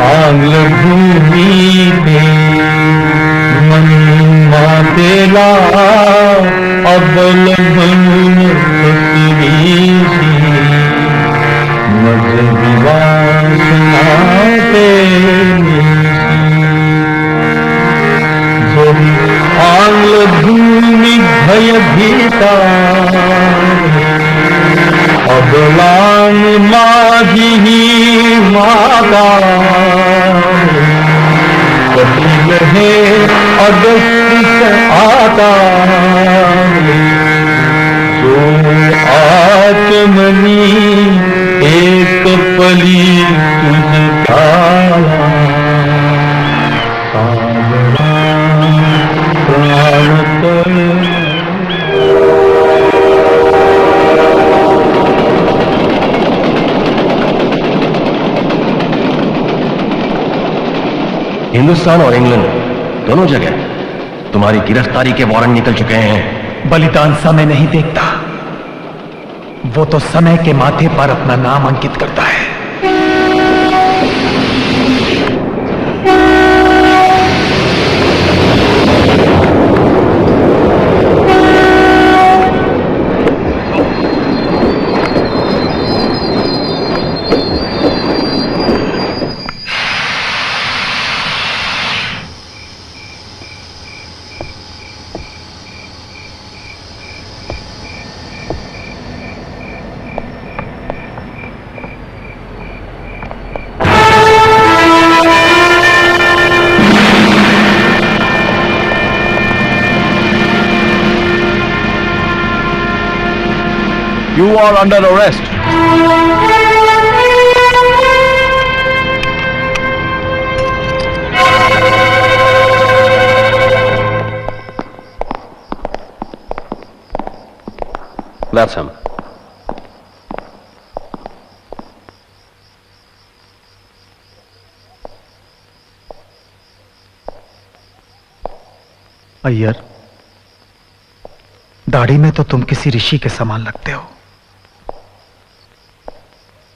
आंग्ल भूमि पे आंग्ल भूमि भय भीता अबलान माझी ही माता कपिल है अगस्त्य आता जो आचमनी एक पली तुझ पाया हिंदुस्तान और इंग्लैंड दोनों जगह तुम्हारी गिरफ्तारी के वारंट निकल चुके हैं। बलिदान समय नहीं देखता, वो तो समय के माथे पर अपना नाम अंकित करता है। You are under arrest. That's him. Iyer, दाढ़ी में तो तुम किसी ऋषि के समान लगते हो।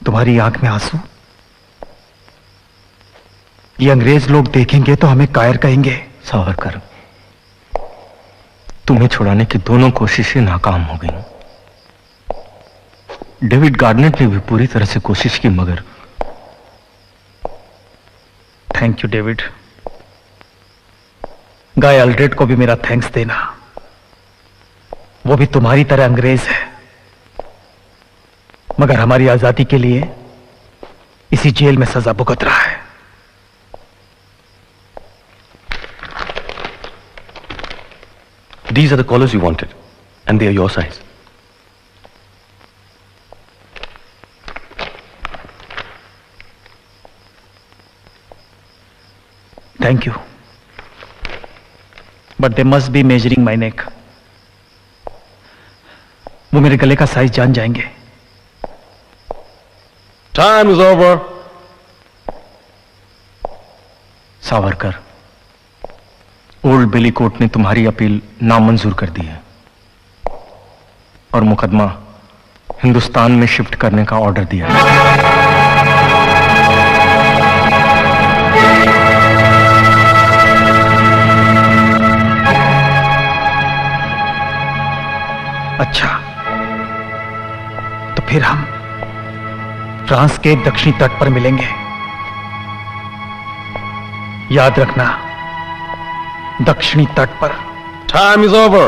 तुम्हारी आंख में आंसू, ये अंग्रेज लोग देखेंगे तो हमें कायर कहेंगे। सावरकर, तुम्हें छुड़ाने की दोनों कोशिशें नाकाम हो गईं। डेविड गार्नेट ने भी पूरी तरह से कोशिश की, मगर थैंक यू डेविड। गाय अल्ड्रेड को भी मेरा थैंक्स देना, वो भी तुम्हारी तरह अंग्रेज है, मगर हमारी आजादी के लिए इसी जेल में सजा भुगत रहा है। These are the colors you wanted, and they are your size. Thank you. But they must be measuring my neck. वो मेरे गले का साइज जान जाएंगे। Time is over. Savarkar, Old Bailey court ने तुम्हारी अपील नामंजूर कर दी है और मुकदमा हिंदुस्तान में शिफ्ट करने का ऑर्डर दिया है। अच्छा, तो फिर हम फ्रांस के दक्षिणी तट पर मिलेंगे। याद रखना, दक्षिणी तट पर। Time is over.